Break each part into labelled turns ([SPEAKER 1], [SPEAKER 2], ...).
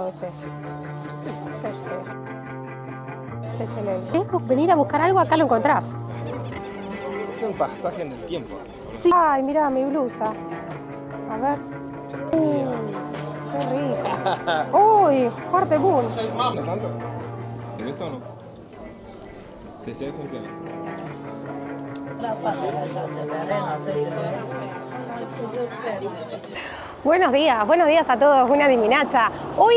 [SPEAKER 1] Sí. ¿Querés venir a buscar algo? Acá lo encontrás.
[SPEAKER 2] Es un pasaje en el tiempo.
[SPEAKER 1] Sí. Ay, mira mi blusa. A ver. Qué rica. Uy, fuerte boom.
[SPEAKER 2] ¿No tanto? ¿Te gusta o no? Sí, sí, es sincero.
[SPEAKER 1] Buenos días a todos, buena dimineața. Hoy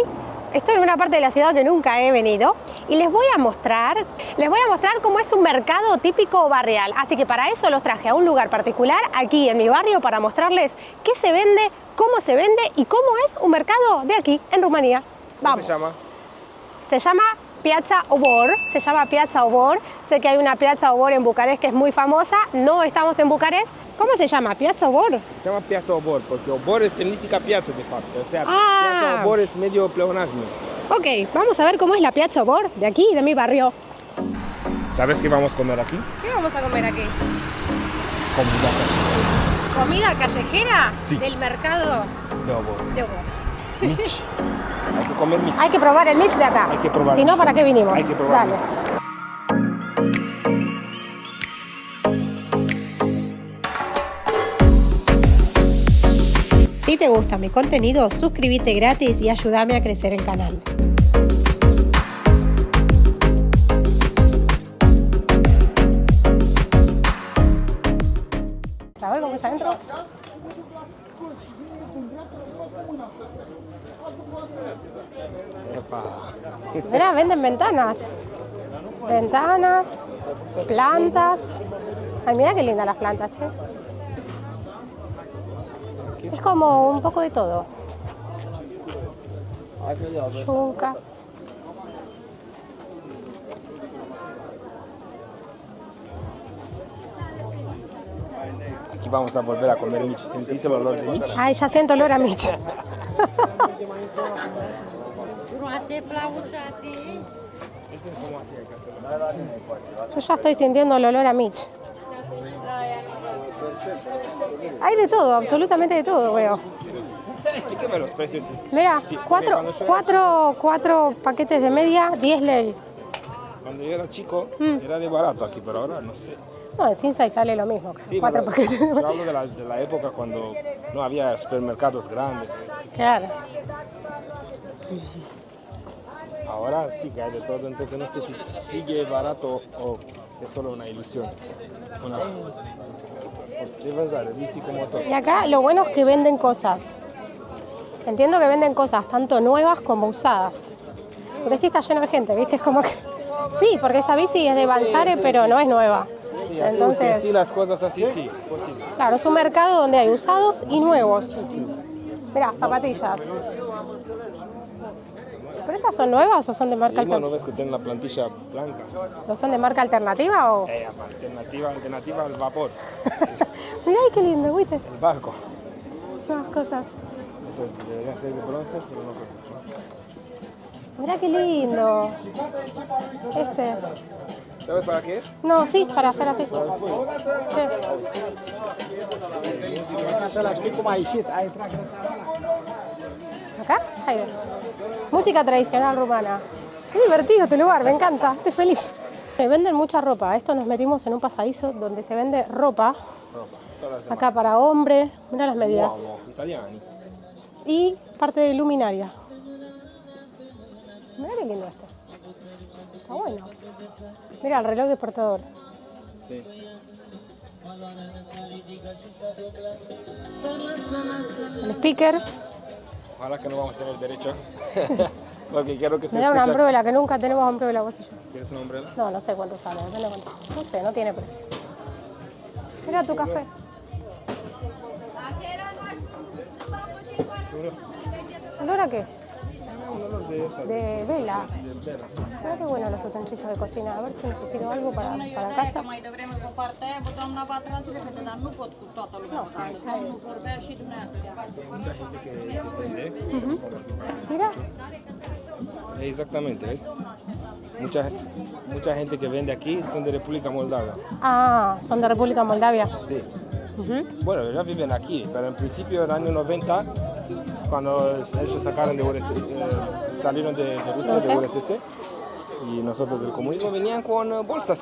[SPEAKER 1] estoy en una parte de la ciudad que nunca he venido y les voy a mostrar cómo es un mercado típico barrial. Así que para eso los traje a un lugar particular aquí en mi barrio para mostrarles qué se vende, cómo se vende y cómo es un mercado de aquí en Rumanía. Vamos.
[SPEAKER 2] ¿Cómo se llama?
[SPEAKER 1] Se llama Piața Obor, se llama Piața Obor. Sé que hay una Piața Obor en Bucarest que es muy famosa, no estamos en Bucarest. ¿Cómo se llama? ¿Piața Obor?
[SPEAKER 2] Se llama Piața Obor porque Obor significa piazza de facto. O sea,
[SPEAKER 1] Ah.
[SPEAKER 2] Piața Obor es medio pleonasmo.
[SPEAKER 1] Ok, vamos a ver cómo es la Piața Obor de aquí, de mi barrio.
[SPEAKER 2] ¿Sabes qué vamos a comer aquí?
[SPEAKER 1] ¿Qué vamos a comer aquí?
[SPEAKER 2] Comida callejera.
[SPEAKER 1] ¿Comida callejera?
[SPEAKER 2] Sí.
[SPEAKER 1] Del mercado
[SPEAKER 2] De Obor.
[SPEAKER 1] de Obor.
[SPEAKER 2] Mich. Hay que comer mich.
[SPEAKER 1] Hay que probar el Mich de acá.
[SPEAKER 2] Hay que probar
[SPEAKER 1] Si no,
[SPEAKER 2] Mich.
[SPEAKER 1] ¿para qué vinimos?
[SPEAKER 2] Hay que probar
[SPEAKER 1] Dale. Si te gusta mi contenido, suscríbete gratis y ayúdame a crecer el canal. A ver cómo es adentro.
[SPEAKER 2] Epa.
[SPEAKER 1] Mirá, venden ventanas. Ventanas, plantas. Ay, mira qué lindas las plantas, che. Es como un poco de todo. Yunca.
[SPEAKER 2] Aquí vamos a volver a comer mich. ¿Sentís el olor de mich?
[SPEAKER 1] Ay, ya siento olor a Mich. Yo ya estoy sintiendo el olor a Mich. Hay de todo, absolutamente de todo, veo.
[SPEAKER 2] Explíqueme los precios.
[SPEAKER 1] Mira,
[SPEAKER 2] Sí,
[SPEAKER 1] cuatro paquetes de media, 10 lei.
[SPEAKER 2] Cuando yo era chico, era de barato aquí, pero ahora no sé.
[SPEAKER 1] No, en Sinsay sale lo mismo.
[SPEAKER 2] Sí,
[SPEAKER 1] Cuatro
[SPEAKER 2] pero
[SPEAKER 1] paquetes de
[SPEAKER 2] yo
[SPEAKER 1] media.
[SPEAKER 2] hablo de la época cuando no había supermercados grandes.
[SPEAKER 1] Claro.
[SPEAKER 2] Ahora sí que hay de todo, entonces no sé si sigue barato o es solo una ilusión. ¿Qué pensar? Bici como todo.
[SPEAKER 1] Y acá lo bueno es que venden cosas. Entiendo que venden cosas tanto nuevas como usadas. Porque sí está lleno de gente, ¿viste? Es como que... Sí, porque esa bici es de Banzare, pero no es nueva.
[SPEAKER 2] Sí, así,
[SPEAKER 1] Entonces,
[SPEAKER 2] sí, las cosas así, sí, posible.
[SPEAKER 1] claro, es un mercado donde hay usados y nuevos. Mirá, zapatillas. ¿Pero estas son nuevas o son de marca
[SPEAKER 2] Sí, no,
[SPEAKER 1] alternativa?
[SPEAKER 2] ¿no ves que tienen la plantilla blanca?
[SPEAKER 1] ¿No son de marca alternativa o...?
[SPEAKER 2] Alternativa al vapor,
[SPEAKER 1] Mirá qué lindo, ¿viste?
[SPEAKER 2] el barco.
[SPEAKER 1] Nuevas cosas.
[SPEAKER 2] Eso debería ser de bronce, pero no creo que sea.
[SPEAKER 1] Mirá qué lindo. Este.
[SPEAKER 2] ¿Sabes para qué es?
[SPEAKER 1] No, sí, para hacer así.
[SPEAKER 2] Para el fuego.
[SPEAKER 1] Sí. ¿Acá? Ahí ve. Música tradicional rumana. Qué divertido este lugar, me encanta, estoy feliz. Venden mucha ropa. Esto nos metimos en un pasadizo donde se vende ropa.
[SPEAKER 2] Todas las
[SPEAKER 1] Acá para hombre, mira las medidas.
[SPEAKER 2] Uomo, italiani.
[SPEAKER 1] Y parte de luminaria. Mira qué lindo esto. Está bueno. Mira el reloj despertador.
[SPEAKER 2] Sí.
[SPEAKER 1] El speaker.
[SPEAKER 2] Ojalá que no vamos a tener derecho. Porque quiero que se
[SPEAKER 1] Mira una
[SPEAKER 2] escuche.
[SPEAKER 1] umbrella, que nunca tenemos umbrella, vos y yo.
[SPEAKER 2] ¿Quieres una umbrella?
[SPEAKER 1] No, no sé cuánto sale, depende cuánto sale. No sé, no tiene precio. Mira tu café. ¿Olor a qué?
[SPEAKER 2] Un olor de esta,
[SPEAKER 1] De vela.
[SPEAKER 2] del vela.
[SPEAKER 1] Mira qué bueno los utensilios de cocina. A ver si necesito algo para casa.
[SPEAKER 3] Mai devreme pe partea aia, băteam nava atrás repede, dar nu pot cu toată lumea. Nu vorbea și dumneavoastră.
[SPEAKER 2] Mucha gente que vende.
[SPEAKER 1] Mira,
[SPEAKER 2] Exactamente, ¿ves? Mucha gente que vende aquí son de República Moldavia.
[SPEAKER 1] ah, son de República Moldavia.
[SPEAKER 2] Sí. Bueno, ya viven aquí, pero en principio en el año 90, cuando ellos sacaron de salieron de Rusia,
[SPEAKER 1] ¿Rusia?
[SPEAKER 2] de URSS, y nosotros del comunismo, venían con bolsas,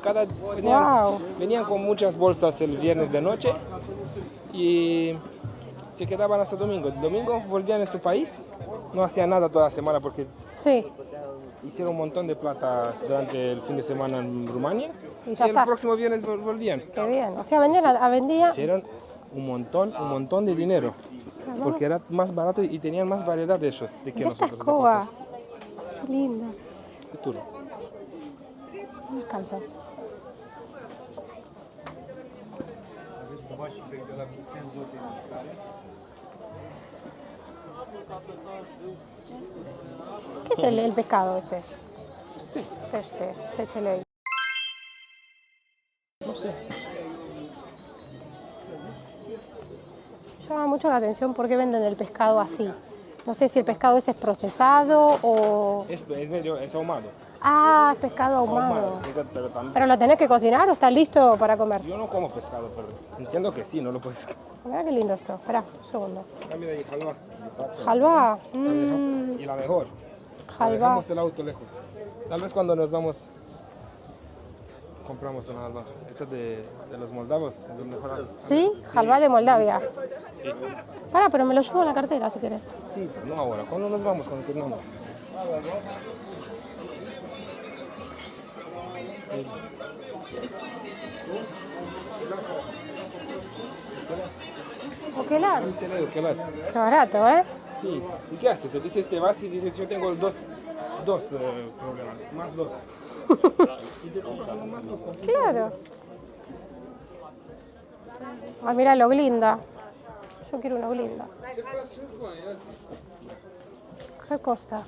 [SPEAKER 1] Wow.
[SPEAKER 2] venían con muchas bolsas el viernes de noche y se quedaban hasta domingo. El domingo volvían a su país, no hacían nada toda la semana porque
[SPEAKER 1] Sí.
[SPEAKER 2] hicieron un montón de plata durante el fin de semana en Rumania
[SPEAKER 1] Y ya
[SPEAKER 2] el
[SPEAKER 1] está.
[SPEAKER 2] próximo viernes volvían.
[SPEAKER 1] Qué bien. O sea, vendía.
[SPEAKER 2] Hicieron un montón de dinero porque era más barato y tenían más variedad de ellos de que
[SPEAKER 1] Mira esta
[SPEAKER 2] nosotros. de
[SPEAKER 1] escoba.
[SPEAKER 2] cosas.
[SPEAKER 1] Qué linda.
[SPEAKER 2] Futuro.
[SPEAKER 1] Unas calzas. ¿Qué es el pescado este?
[SPEAKER 2] Sí,
[SPEAKER 1] Este, sechelei.
[SPEAKER 2] no sé.
[SPEAKER 1] Llama mucho la atención por qué venden el pescado así. No sé si el pescado ese es procesado o...
[SPEAKER 2] Es ahumado.
[SPEAKER 1] Ah, es pescado ahumado.
[SPEAKER 2] Pero también,
[SPEAKER 1] ¿Pero lo tenés que cocinar o está listo para comer?
[SPEAKER 2] yo no como pescado, pero entiendo que sí, no lo puedes.
[SPEAKER 1] Mirá qué lindo esto. Espera, un segundo.
[SPEAKER 2] Cambia de halva.
[SPEAKER 1] Halva.
[SPEAKER 2] Y la mejor.
[SPEAKER 1] Halva.
[SPEAKER 2] Dejamos el auto lejos. Tal vez cuando nos vamos compramos una halva. Esta de los moldavos, es lo mejor.
[SPEAKER 1] ¿Sí? Halva de Moldavia. Pará, pero me lo llevo en la cartera si querés.
[SPEAKER 2] Sí, pero no ahora. ¿Cuándo nos vamos? Cuando terminamos.
[SPEAKER 1] Oquelar.
[SPEAKER 2] ¿Qué más?
[SPEAKER 1] Qué barato, ¿eh?
[SPEAKER 2] Sí. ¿Y qué haces? Te vas y dices, yo tengo dos problemas. Más dos. Y te compras más dos.
[SPEAKER 1] Claro. Ah, mira, lo glinda. Yo quiero una glinda. ¿Qué costa?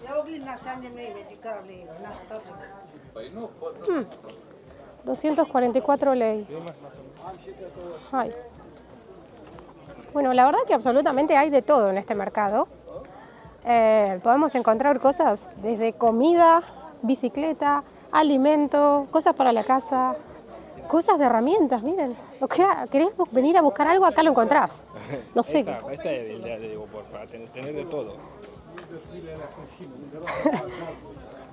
[SPEAKER 1] 244 lei. Ay. Bueno, la verdad que absolutamente hay de todo en este mercado. Podemos encontrar cosas desde comida, bicicleta, alimento, cosas para la casa, cosas de herramientas, miren. O sea, ¿querés venir a buscar algo? Acá lo encontrás. No sé.
[SPEAKER 2] Esta es la idea, digo, para tener de todo.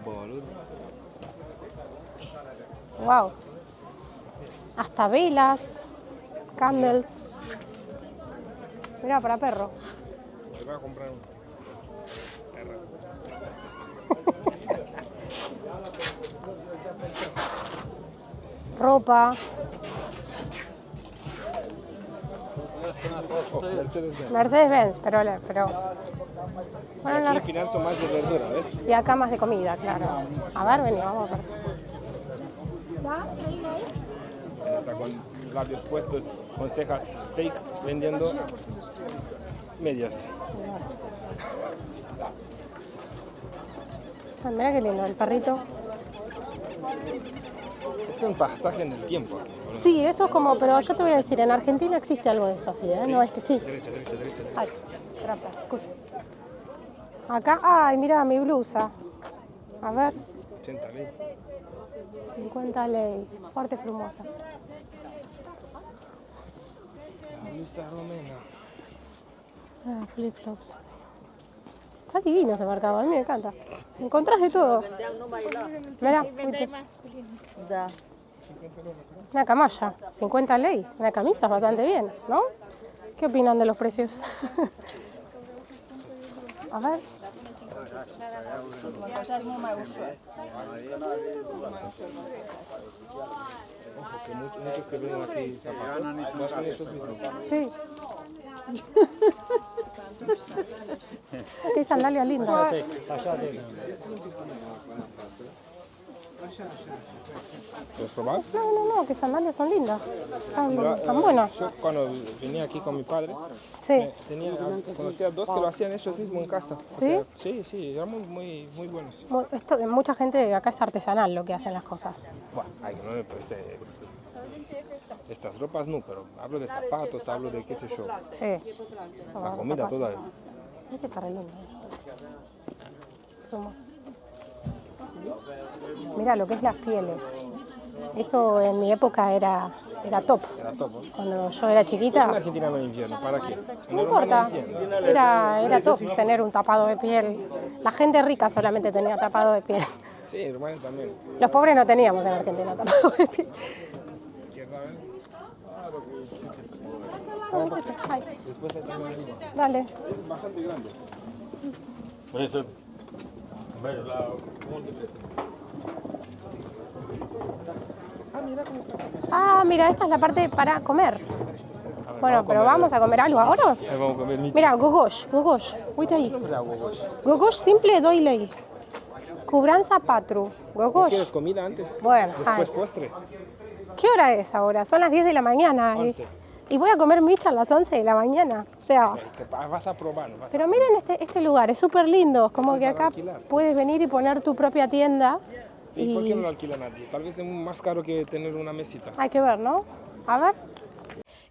[SPEAKER 2] Boludo.
[SPEAKER 1] Wow. Hasta velas, candles. Mira, para perro.
[SPEAKER 2] Me voy a comprar uno.
[SPEAKER 1] Ropa,
[SPEAKER 2] Mercedes-Benz.
[SPEAKER 1] Mercedes-Benz, pero bueno,
[SPEAKER 2] Aquí al final son más de verdura, ¿ves?
[SPEAKER 1] y acá más de comida, claro. A ver, vení, vamos a ver.
[SPEAKER 2] Está con labios puestos, con cejas fake, vendiendo medias.
[SPEAKER 1] Ah, mira qué lindo, el perrito.
[SPEAKER 2] Es un pasaje en el tiempo. ¿No?
[SPEAKER 1] Sí, esto es como, pero yo te voy a decir, en Argentina existe algo de eso así, ¿eh? No es que sí.
[SPEAKER 2] Derecha.
[SPEAKER 1] Ay, trapa, excusa. Acá, ay, mira mi blusa. A ver,
[SPEAKER 2] 80 mil.
[SPEAKER 1] 50 ley, fuerte frumosa.
[SPEAKER 2] Blusa romena.
[SPEAKER 1] Ah, flip-flops. Está divino ese mercado, a mí me encanta. Encontrás de todo. Mira, una camalla, 50 ley. Una camisa bastante bien, ¿no? ¿Qué opinan de los precios? A ver.
[SPEAKER 2] Ojo, que muchos que vienen aquí zapatos lo hacen ellos mismos.
[SPEAKER 1] Sí. Qué sandalias lindas.
[SPEAKER 2] ¿Quieres probar?
[SPEAKER 1] No, qué sandalias son lindas. Están buenas.
[SPEAKER 2] Yo cuando venía aquí con mi padre,
[SPEAKER 1] Sí.
[SPEAKER 2] conocía dos que lo hacían ellos mismos en casa. O
[SPEAKER 1] ¿Sí?
[SPEAKER 2] sea, sí, eran muy buenos.
[SPEAKER 1] Mucha gente acá es artesanal lo que hacen las cosas.
[SPEAKER 2] Bueno, hay que no, estas ropas no, pero hablo de zapatos, hablo de qué sé yo,
[SPEAKER 1] Sí.
[SPEAKER 2] la comida toda.
[SPEAKER 1] Este está re lindo. Hermoso. Mira lo que es las pieles. Esto en mi época era top.
[SPEAKER 2] Era top, ¿no?
[SPEAKER 1] Cuando yo era
[SPEAKER 2] En
[SPEAKER 1] chiquita,
[SPEAKER 2] Argentina no hay invierno, ¿para qué?
[SPEAKER 1] no importa. Era top tener un tapado de piel La gente rica solamente tenía tapado de piel.
[SPEAKER 2] Sí, hermano, también.
[SPEAKER 1] Los pobres no teníamos en Argentina tapado de piel. Ay,
[SPEAKER 2] Después hay también arriba.
[SPEAKER 1] dale.
[SPEAKER 2] Es bastante grande.
[SPEAKER 4] Puede ser. Ver la.
[SPEAKER 2] Ah, mira cómo está.
[SPEAKER 1] Ah, mira, esta es la parte para comer. Bueno, pero vamos a comer algo ahora.
[SPEAKER 2] Ahí vamos a comer michi.
[SPEAKER 1] Mira, gogosh, gogosh. Uite ahí.
[SPEAKER 2] Bravo, gosh.
[SPEAKER 1] Gogosh simple 2 lei. Cubranza patru. Gogosh.
[SPEAKER 2] ¿Quieres comida antes?
[SPEAKER 1] Bueno,
[SPEAKER 2] Después
[SPEAKER 1] ay.
[SPEAKER 2] postre.
[SPEAKER 1] ¿Qué hora es ahora? Son las 10 de la mañana.
[SPEAKER 2] 11.
[SPEAKER 1] Y voy a comer micha a las 11 de la mañana. O sea,
[SPEAKER 2] Vas a probar.
[SPEAKER 1] pero miren este lugar, es súper lindo. Es como
[SPEAKER 2] Sí,
[SPEAKER 1] que
[SPEAKER 2] para
[SPEAKER 1] acá
[SPEAKER 2] alquilar, sí.
[SPEAKER 1] puedes venir y poner tu propia tienda.
[SPEAKER 2] ¿Y por qué no lo alquila nadie? Tal vez es más caro que tener una mesita.
[SPEAKER 1] Hay que ver, ¿no? A ver.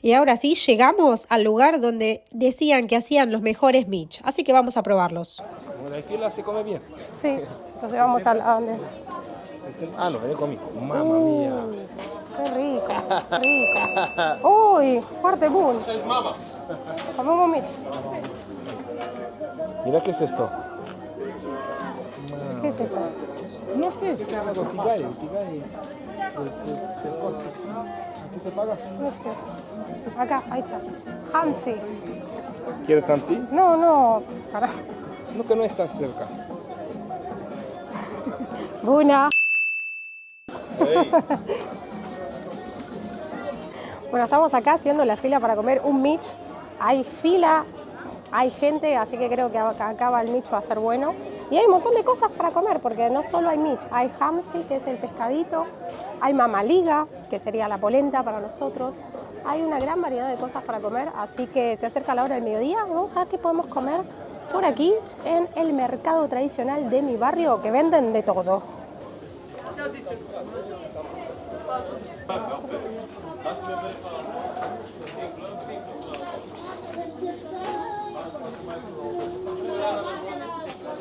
[SPEAKER 1] Y ahora sí, llegamos al lugar donde decían que hacían los mejores mich. Así que vamos a probarlos.
[SPEAKER 2] Bueno, la fila se come bien.
[SPEAKER 1] Sí, entonces vamos a donde...
[SPEAKER 2] Ah, no, he comido. Mamma mía.
[SPEAKER 1] Qué rico, rico. Uy, fuerte boom. Comemos mich.
[SPEAKER 2] Mira qué es esto.
[SPEAKER 1] ¿Qué es eso?
[SPEAKER 2] No sé. Tigay. ¿Aquí se paga?
[SPEAKER 1] No sé. Acá, ahí está. Hamsi.
[SPEAKER 2] ¿Quieres Samsi?
[SPEAKER 1] No, para.
[SPEAKER 2] No, que no estás cerca.
[SPEAKER 1] Buna. Bueno, estamos acá haciendo la fila para comer un mich. Hay fila, hay gente, así que creo que acá va el mich va a ser bueno. Y hay un montón de cosas para comer, porque no solo hay mich, hay hamsi, que es el pescadito, hay mamaliga, que sería la polenta para nosotros. Hay una gran variedad de cosas para comer, así que se acerca la hora del mediodía. Vamos a ver qué podemos comer por aquí en el mercado tradicional de mi barrio, que venden de todo.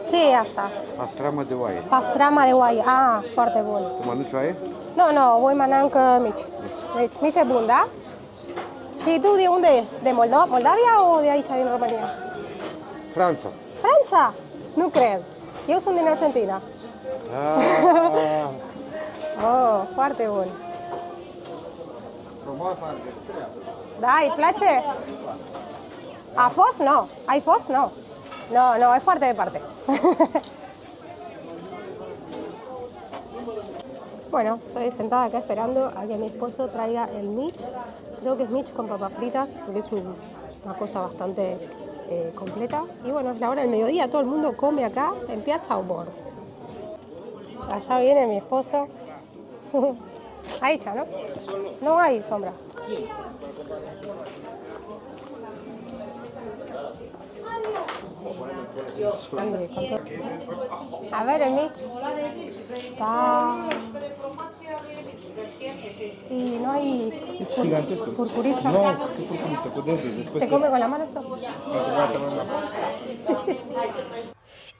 [SPEAKER 1] Ce e asta?
[SPEAKER 5] Pastramă de oaie.
[SPEAKER 1] Pastrama de oaie. Ah, foarte bun.
[SPEAKER 5] Tu mănânci oaie?
[SPEAKER 1] Nu, voi mănânc mici. Deci, mici e bun, da? Și tu de unde ești? De Moldavia sau de aici, din România?
[SPEAKER 5] Franța.
[SPEAKER 1] Franța? Nu cred. Eu sunt din Argentina.
[SPEAKER 5] Ah,
[SPEAKER 1] Oh, foarte bun.
[SPEAKER 5] frumoasă.
[SPEAKER 1] Da, îi place? A fost? No. Ai fost? No. No, es foarte departe. Bueno, estoy sentada acá esperando a que mi esposo traiga el mich. Creo que es mich con papas fritas, porque es una cosa bastante completa. Y bueno, es la hora del mediodía, todo el mundo come acá en Piazza Obor. Allá viene mi esposo. Ahí está, ¿no? No hay sombra. A ver el Mitch. Está. Y no hay.
[SPEAKER 2] Es gigantesco.
[SPEAKER 1] Furcuriza.
[SPEAKER 2] No, ¿qué furcuriza? Con dedo. Después
[SPEAKER 1] ¿Se come con la mano esto?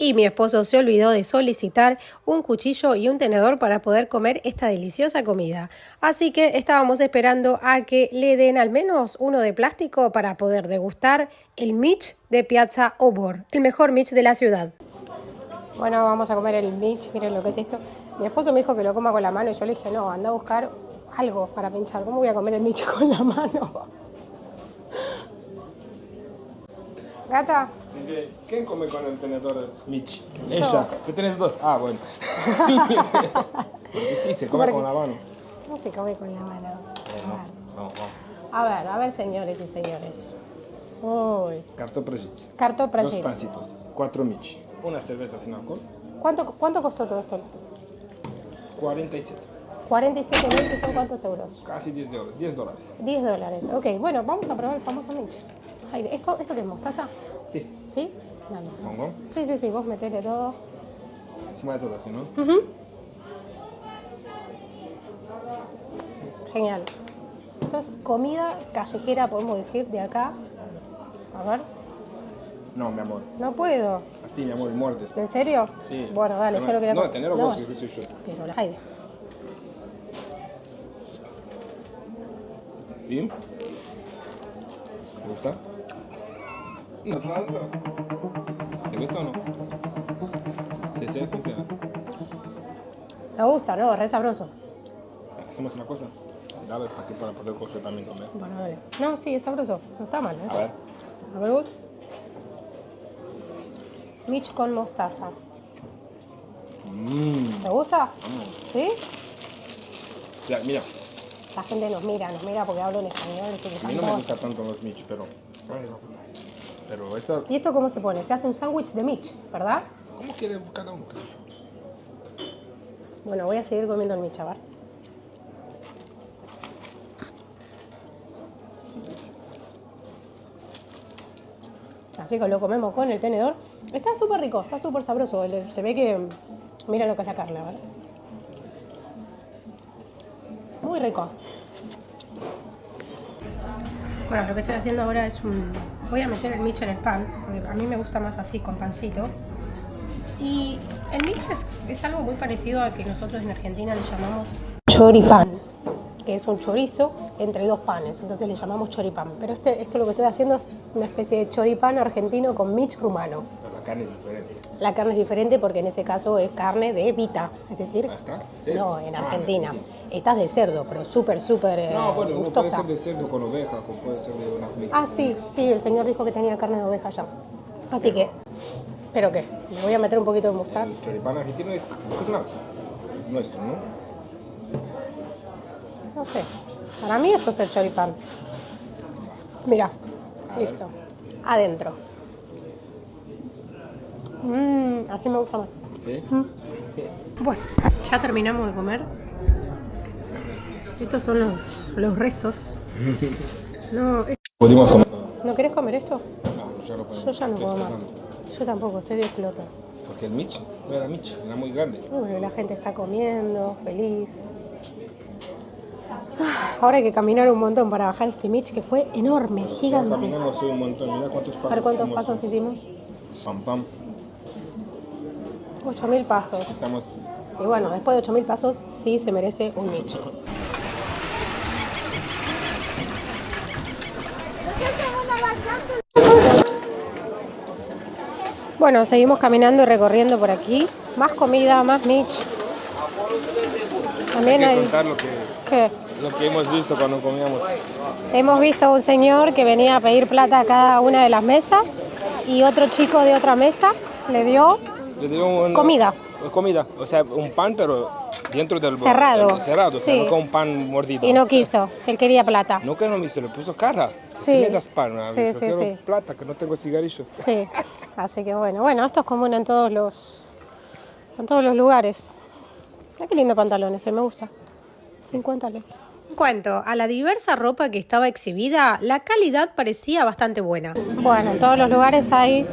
[SPEAKER 6] Y mi esposo se olvidó de solicitar un cuchillo y un tenedor para poder comer esta deliciosa comida. Así que estábamos esperando a que le den al menos uno de plástico para poder degustar el mich de Piazza Obor, el mejor mich de la ciudad.
[SPEAKER 1] Bueno, vamos a comer el mich, miren lo que es esto. Mi esposo me dijo que lo coma con la mano y yo le dije, no, anda a buscar algo para pinchar. ¿Cómo voy a comer el mich con la mano? Gata.
[SPEAKER 2] Dice, ¿quién come con el tenedor Mitch? Ella. Tú tienes dos. Ah, bueno. Porque sí, se come con la mano.
[SPEAKER 1] No se come con la mano.
[SPEAKER 2] Vamos.
[SPEAKER 1] A ver, señores y señores. Uy.
[SPEAKER 2] Kartoffelchips.
[SPEAKER 1] Kartoffelchips.
[SPEAKER 2] Dos pancitos. 4 Mitch. Una cerveza sin alcohol.
[SPEAKER 1] ¿Cuánto costó todo esto?
[SPEAKER 2] 47.
[SPEAKER 1] 47.000, que son ¿cuántos euros?
[SPEAKER 2] Casi 10 euros. 10 dólares.
[SPEAKER 1] $10. Ok, bueno, vamos a probar el famoso Mitch. Ay, ¿Esto qué es mostaza?
[SPEAKER 2] Sí.
[SPEAKER 1] ¿Sí? Dale.
[SPEAKER 2] Pongo.
[SPEAKER 1] Sí, vos metele todo.
[SPEAKER 2] Encima de todo, así, ¿no?
[SPEAKER 1] Genial. Esto es comida callejera, podemos decir, de acá. A ver.
[SPEAKER 2] No, mi amor.
[SPEAKER 1] No puedo.
[SPEAKER 2] Así, mi amor, muerdes.
[SPEAKER 1] ¿En serio?
[SPEAKER 2] Sí.
[SPEAKER 1] Bueno, dale, yo lo quería...
[SPEAKER 2] No, tener vos,
[SPEAKER 1] es-
[SPEAKER 2] que soy yo.
[SPEAKER 1] Pero la... Ay,
[SPEAKER 2] ¿Bien? ¿Te gusta? No tanto. ¿Te gusta o no? Sí, sí, sí, sí.
[SPEAKER 1] Me gusta, ¿no? Re sabroso.
[SPEAKER 2] Hacemos una cosa. Dale hasta aquí para poder yo también comer.
[SPEAKER 1] Bueno, dale. No, sí, es sabroso. No está mal, ¿eh?
[SPEAKER 2] A ver.
[SPEAKER 1] A ver vos. Mitch con mostaza. ¿Te gusta? ¿Sí?
[SPEAKER 2] Ya, mira.
[SPEAKER 1] La gente nos mira porque hablo en español.
[SPEAKER 2] A mí no me gusta tanto los Mitch, pero... Pero esta...
[SPEAKER 1] ¿Y esto cómo se pone? Se hace un sándwich de Mitch, ¿verdad?
[SPEAKER 2] ¿Cómo quiere cada uno?
[SPEAKER 1] Bueno, voy a seguir comiendo el Mitch, a ver. Así que lo comemos con el tenedor. Está súper rico, está súper sabroso. Se ve que... Mira lo que es la carne, ¿verdad? Muy rico. Bueno, lo que estoy haciendo ahora es voy a meter el Mitch en el pan, porque a mí me gusta más así, con pancito. Y el Mitch es algo muy parecido al que nosotros en Argentina le llamamos choripán, que es un chorizo entre dos panes, entonces le llamamos choripán. Pero esto lo que estoy haciendo es una especie de choripán argentino con Mitch rumano.
[SPEAKER 2] Pero la carne es diferente.
[SPEAKER 1] La carne es diferente porque en ese caso es carne de vita, es decir,
[SPEAKER 2] ¿Está?
[SPEAKER 1] no, en Argentina. Esta es de cerdo, pero súper
[SPEAKER 2] No, bueno, puede
[SPEAKER 1] gustosa.
[SPEAKER 2] ser de cerdo con oveja, o puede ser de una mixta.
[SPEAKER 1] Ah, sí, el señor dijo que tenía carne de oveja ya. Así que, ¿pero qué? Le voy a meter un poquito de mostarda.
[SPEAKER 2] El choripán argentino es coconut, nuestro, ¿no?
[SPEAKER 1] No sé, para mí esto es el choripán. Mira, listo, adentro. Así me gusta más.
[SPEAKER 2] Sí.
[SPEAKER 1] Bueno, ya terminamos de comer. Estos son los restos. No,
[SPEAKER 2] Pudimos comer.
[SPEAKER 1] ¿no querés comer esto?
[SPEAKER 2] No, ya no podemos.
[SPEAKER 1] Yo ya no
[SPEAKER 2] Estoy
[SPEAKER 1] puedo más.
[SPEAKER 2] esperando.
[SPEAKER 1] Yo tampoco, estoy de exploto.
[SPEAKER 2] Porque el Mitch no era Mitch, era muy grande.
[SPEAKER 1] Bueno, la gente está comiendo, feliz. Ahora hay que caminar un montón para bajar este Mitch que fue enorme,
[SPEAKER 2] Ya
[SPEAKER 1] gigante.
[SPEAKER 2] caminamos hoy un montón, mira cuántos pasos.
[SPEAKER 1] A ver cuántos
[SPEAKER 2] hicimos.
[SPEAKER 1] pasos hicimos.
[SPEAKER 2] Pam, pam.
[SPEAKER 1] 8.000 pasos.
[SPEAKER 2] Estamos...
[SPEAKER 1] Y bueno, después de 8.000 pasos sí se merece un Mitch. Bueno, seguimos caminando y recorriendo por aquí. Más comida, más Mitch. También
[SPEAKER 2] Hay que
[SPEAKER 1] hay...
[SPEAKER 2] contar
[SPEAKER 1] ¿Qué?
[SPEAKER 2] lo que hemos visto cuando comíamos.
[SPEAKER 1] Hemos visto a un señor que venía a pedir plata a cada una de las mesas y otro chico de otra mesa le dio
[SPEAKER 2] Le dio
[SPEAKER 1] comida.
[SPEAKER 2] Comida, o sea, un pan, pero dentro del
[SPEAKER 1] Cerrado.
[SPEAKER 2] cerrado, o sea,
[SPEAKER 1] Sí.
[SPEAKER 2] no con un pan mordido.
[SPEAKER 1] Y no quiso, él quería plata.
[SPEAKER 2] No que no me hizo, le puso cara.
[SPEAKER 1] Sí.
[SPEAKER 2] ¿Qué me das pan?
[SPEAKER 1] Sí,
[SPEAKER 2] Yo
[SPEAKER 1] sí,
[SPEAKER 2] quiero
[SPEAKER 1] sí.
[SPEAKER 2] plata, que no tengo cigarrillos.
[SPEAKER 1] Sí, así que bueno, esto es común en todos los lugares. Mira qué lindo pantalón ese, me gusta. 50 le.
[SPEAKER 6] En cuanto a la diversa ropa que estaba exhibida, la calidad parecía bastante buena.
[SPEAKER 1] Bueno, en todos los lugares hay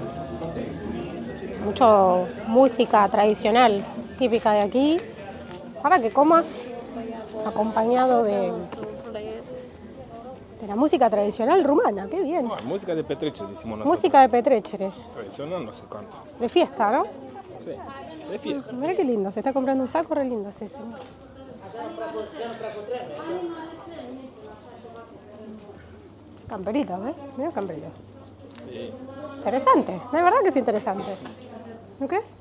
[SPEAKER 1] mucho música tradicional, típica de aquí, para que comas acompañado de la música tradicional rumana, qué bien.
[SPEAKER 2] No, música de Petreche, decimos nosotros.
[SPEAKER 1] Música de Petrechere,
[SPEAKER 2] Tradicional, no sé cuánto.
[SPEAKER 1] de fiesta, ¿no?
[SPEAKER 2] Sí, de fiesta.
[SPEAKER 1] Mira qué lindo, se está comprando un saco re lindo ese señor. Camperita, ¿ves? Mira camperita.
[SPEAKER 2] Sí.
[SPEAKER 1] Interesante, ¿no es verdad que es interesante? ¿No crees?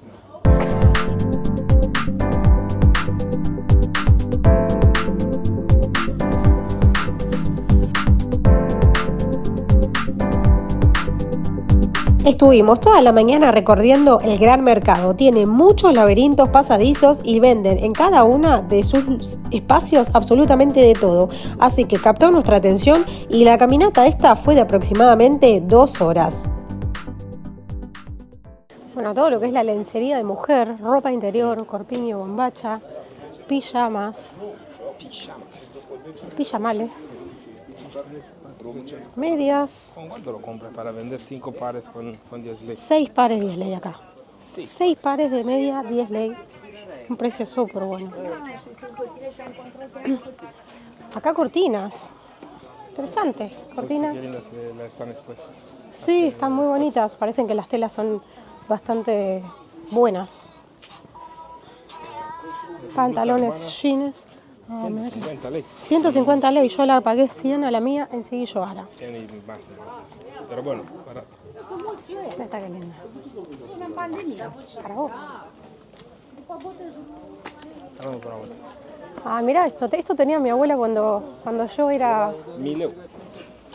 [SPEAKER 6] Estuvimos toda la mañana recorriendo el gran mercado. Tiene muchos laberintos pasadizos y venden en cada una de sus espacios absolutamente de todo. Así que captó nuestra atención y la caminata esta fue de aproximadamente 2 horas.
[SPEAKER 1] Bueno, todo lo que es la lencería de mujer, ropa interior, corpiño, bombacha, pijamas, pijamales, medias,
[SPEAKER 2] ¿Con cuánto lo compras para vender 5 pares con 10 leyes?
[SPEAKER 1] 6 pares 10 ley acá. 6 pares de media 10 ley. Un precio súper bueno. Acá cortinas. Interesante. Cortinas.
[SPEAKER 2] Qué lindas que están expuestas.
[SPEAKER 1] Sí, están muy bonitas. Parecen que las telas son bastante buenas. Pantalones jeans.
[SPEAKER 2] 150 ley.
[SPEAKER 1] 150 ley, yo la pagué 100 a la mía en Sigillo-Ara.
[SPEAKER 2] 100 y más. Pero bueno, barato.
[SPEAKER 1] Esta que linda. Para vos.
[SPEAKER 2] Vamos para vos.
[SPEAKER 1] Ah, mirá, esto tenía mi abuela cuando yo era...
[SPEAKER 2] 1000 euros.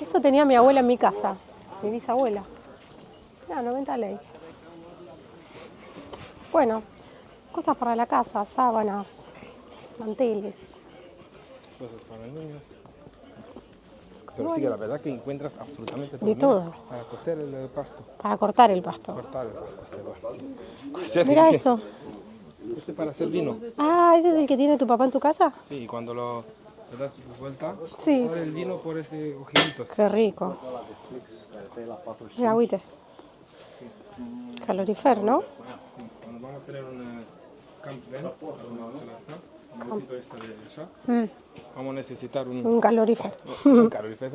[SPEAKER 1] Esto tenía mi abuela en mi casa, mi bisabuela. Mirá, 90 ley. Bueno, cosas para la casa, sábanas, manteles.
[SPEAKER 2] Cosas para niños. Pero sí, la verdad que encuentras absolutamente todo.
[SPEAKER 1] De todo.
[SPEAKER 2] Para cocer el pasto.
[SPEAKER 1] Para cortar el pasto.
[SPEAKER 2] Cortar el pasto, sí. Cocer
[SPEAKER 1] Mirá
[SPEAKER 2] bien.
[SPEAKER 1] esto.
[SPEAKER 2] Este para hacer vino.
[SPEAKER 1] Ah, ¿ese es el que tiene tu papá en tu casa?
[SPEAKER 2] Sí, cuando le das vuelta,
[SPEAKER 1] Sí.
[SPEAKER 2] sale el vino por ese ojeritos.
[SPEAKER 1] Qué rico. Mira, agüite. Calorifer, ¿no?
[SPEAKER 2] Sí, cuando vamos a tener un camping, un momentito esta de allá, vamos a necesitar
[SPEAKER 1] Un calorifer.
[SPEAKER 2] un calorifer,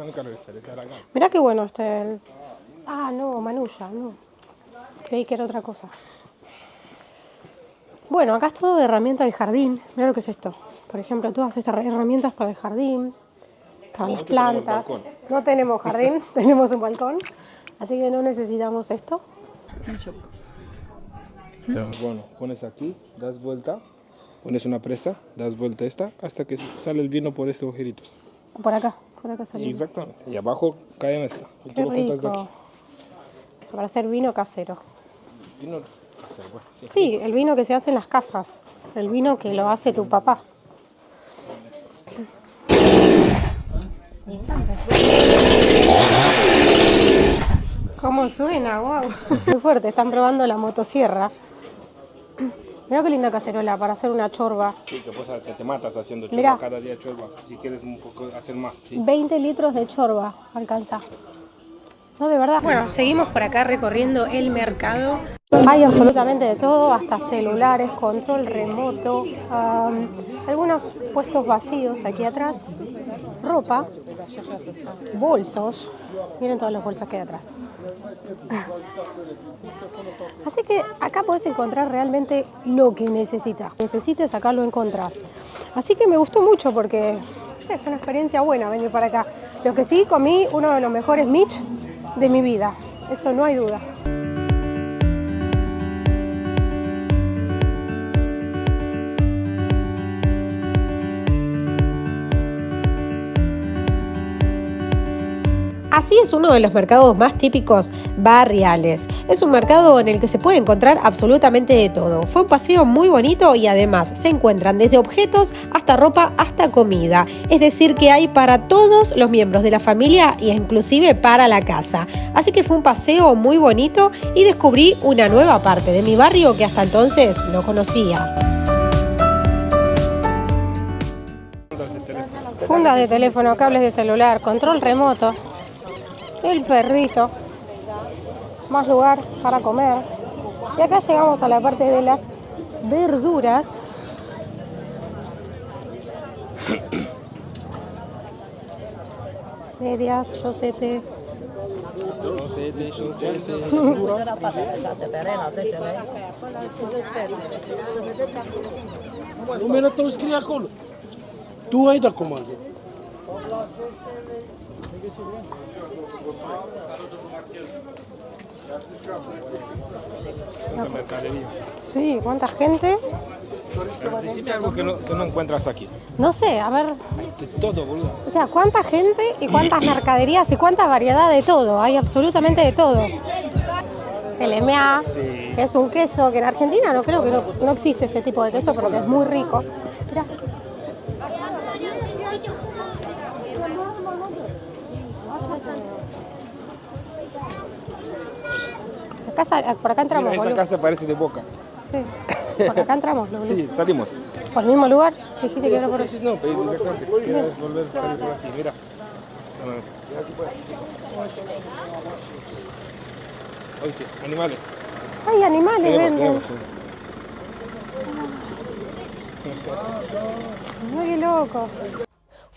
[SPEAKER 2] esta era gas.
[SPEAKER 1] Mirá qué bueno este. Ah, no, manulla, no. Creí que era otra cosa. Bueno, acá es todo de herramientas del jardín. Mirá lo que es esto. Por ejemplo, todas estas herramientas para el jardín, para las
[SPEAKER 2] Nosotros tenemos
[SPEAKER 1] plantas.
[SPEAKER 2] balcón.
[SPEAKER 1] No tenemos jardín, tenemos un balcón. Así que no necesitamos esto.
[SPEAKER 2] Bueno, pones aquí, das vuelta, pones una presa, das vuelta esta, hasta que sale el vino por estos ojeritos.
[SPEAKER 1] Por acá salimos.
[SPEAKER 2] Exactamente. Y abajo cae en esta. Y tú
[SPEAKER 1] Qué
[SPEAKER 2] lo juntas de
[SPEAKER 1] rico.
[SPEAKER 2] aquí.
[SPEAKER 1] Eso para hacer vino casero.
[SPEAKER 2] Vino casero, bueno, sí.
[SPEAKER 1] Sí, el vino que se hace en las casas. El vino que lo hace tu papá. ¿Cómo suena? Wow. Muy fuerte, están probando la motosierra. Mirá qué linda cacerola para hacer una chorba.
[SPEAKER 2] Sí, que pues te matas haciendo
[SPEAKER 1] Mirá.
[SPEAKER 2] chorba cada día chorba. Si quieres un poco hacer más, sí.
[SPEAKER 1] 20 litros de chorba alcanza. No, de verdad. Bueno, seguimos por acá recorriendo el mercado. Hay absolutamente de todo, hasta celulares, control remoto, algunos puestos vacíos aquí atrás, ropa, bolsos. Miren todos los bolsos que hay atrás. Así que acá podés encontrar realmente lo que necesitas. Necesites, acá lo encontrás. Así que me gustó mucho porque no sé, es una experiencia buena venir para acá. Lo que sí, comí uno de los mejores Mitch de mi vida. Eso no hay duda. Así es uno de los mercados más típicos barriales. Es un mercado en el que se puede encontrar absolutamente de todo. Fue un paseo muy bonito y además se encuentran desde objetos hasta ropa hasta comida. Es decir que hay para todos los miembros de la familia e inclusive para la casa. Así que fue un paseo muy bonito y descubrí una nueva parte de mi barrio que hasta entonces no conocía. Fundas de teléfono, cables de celular, control remoto. El perrito, más lugar para comer. Y acá llegamos a la parte de las verduras. Medias, yosete.
[SPEAKER 7] Nu mene tău scrie acolo. Tu ai de comandă.
[SPEAKER 2] Tanta mercadería.
[SPEAKER 1] Sí, ¿cuánta gente?
[SPEAKER 2] Al principio algo que no encuentras aquí.
[SPEAKER 1] No sé, a ver,
[SPEAKER 2] De todo, boludo.
[SPEAKER 1] o sea, cuánta gente y cuántas mercaderías y cuánta variedad de todo. Hay absolutamente de todo. El MA,
[SPEAKER 2] Sí.
[SPEAKER 1] que es un queso que en Argentina no creo que no existe ese tipo de queso, pero que es muy rico. Mirá. Por acá entramos,
[SPEAKER 2] Mira, esa
[SPEAKER 1] boludo.
[SPEAKER 2] casa parece de Boca.
[SPEAKER 1] Sí. Por acá entramos, boludo.
[SPEAKER 2] Sí, salimos.
[SPEAKER 1] ¿Por el mismo lugar? Dijiste que era por
[SPEAKER 2] Sí, no, pero exactamente. Quieres volver a salir por aquí, mira. Aquí pues. Oye, animales.
[SPEAKER 1] Hay animales, venden.
[SPEAKER 2] Tenemos.
[SPEAKER 1] Ay, qué loco.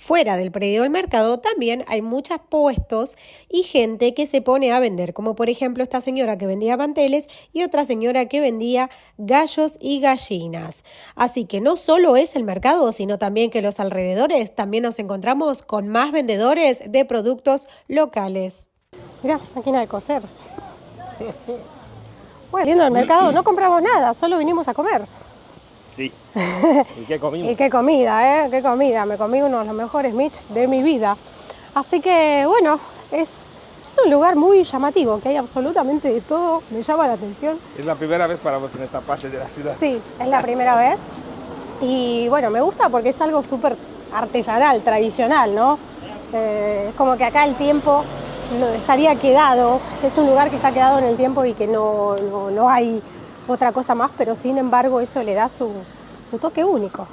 [SPEAKER 6] Fuera del predio del mercado también hay muchos puestos y gente que se pone a vender, como por ejemplo esta señora que vendía manteles y otra señora que vendía gallos y gallinas. Así que no solo es el mercado, sino también que los alrededores también nos encontramos con más vendedores de productos locales.
[SPEAKER 1] Mirá, máquina de coser. Bueno, viendo el mercado no compramos nada, solo vinimos a comer.
[SPEAKER 2] Sí. ¿Y qué comimos?
[SPEAKER 1] Y qué comida, ¿eh? Qué comida. Me comí uno de los mejores Mitch de mi vida. Así que, bueno, es un lugar muy llamativo, que hay absolutamente de todo. Me llama la atención.
[SPEAKER 2] Es la primera vez para vos en esta parte de la ciudad.
[SPEAKER 1] Sí, es la primera vez. Y, bueno, me gusta porque es algo súper artesanal, tradicional, ¿no? Es como que acá el tiempo estaría quedado. Es un lugar que está quedado en el tiempo y que no hay otra cosa más, pero sin embargo eso le da su toque único.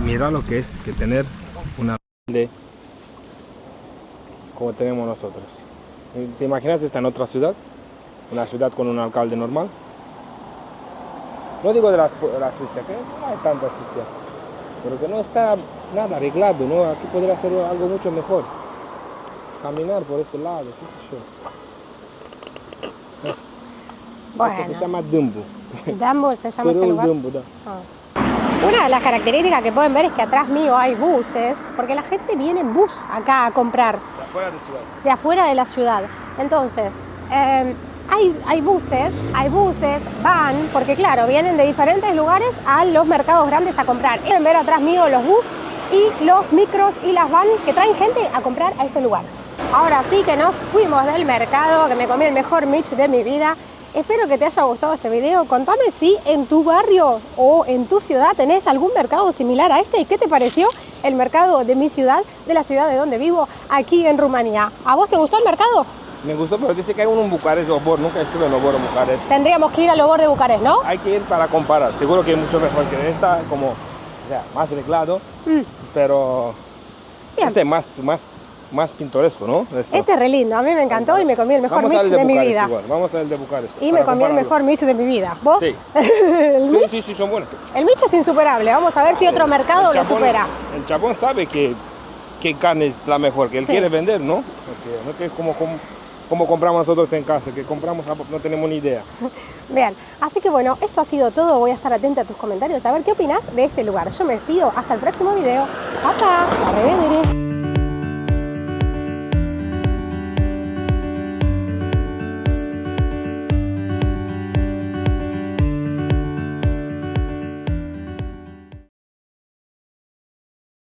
[SPEAKER 2] Mira lo que es que tener una de como tenemos nosotros. ¿Te imaginas esta en otra ciudad? Una ciudad con un alcalde normal. No digo de la sucia, que no hay tanta sucia, pero que no está nada arreglado, ¿no? Aquí podría ser algo mucho mejor. Caminar por este lado, qué sé yo.
[SPEAKER 1] Bueno.
[SPEAKER 2] Esto se llama Dumbo.
[SPEAKER 1] Dumbo se llama este lugar.
[SPEAKER 2] Dumbo, da.
[SPEAKER 1] Una de las características que pueden ver es que atrás mío hay buses, porque la gente viene en bus acá a comprar.
[SPEAKER 2] De afuera de ciudad.
[SPEAKER 1] De afuera de la ciudad. Entonces, hay buses, van, porque claro, vienen de diferentes lugares a los mercados grandes a comprar. Pueden ver atrás mío los bus y los micros y las van que traen gente a comprar a este lugar. Ahora sí que nos fuimos del mercado, que me comí el mejor Mitch de mi vida. Espero que te haya gustado este video. Contame si en tu barrio o en tu ciudad tenés algún mercado similar a este y qué te pareció el mercado de mi ciudad, de la ciudad de donde vivo, aquí en Rumanía. ¿A vos te gustó el mercado?
[SPEAKER 2] Me gustó, pero dice que hay uno en Bucarest, Obor. Nunca estuve en Obor, Bucarest.
[SPEAKER 1] Tendríamos que ir al Obor de Bucarest, ¿no?
[SPEAKER 2] Hay que ir para comparar. Seguro que es mucho mejor que esta, como, o sea, más arreglado, pero
[SPEAKER 1] Bien.
[SPEAKER 2] este más pintoresco, ¿no?
[SPEAKER 1] Este es re lindo, a mí me encantó y me comí el mejor Mitch de mi vida.
[SPEAKER 2] Igual. Vamos a el de Bucarest.
[SPEAKER 1] Y me comí el mejor Mitch de mi vida. ¿Vos?
[SPEAKER 2] Sí.
[SPEAKER 1] ¿El Mitch?
[SPEAKER 2] Sí, son buenos.
[SPEAKER 1] El Mitch es insuperable, vamos a ver si otro mercado lo supera.
[SPEAKER 2] El chabón sabe que carne es la mejor, que él
[SPEAKER 1] Sí.
[SPEAKER 2] quiere vender, ¿no? O sea, no que es como compramos nosotros en casa, que compramos, no tenemos ni idea.
[SPEAKER 1] Bien, así que bueno, esto ha sido todo. Voy a estar atenta a tus comentarios, a ver qué opinas de este lugar. Yo me despido, hasta el próximo video. ¡Hasta! ¡La revedré!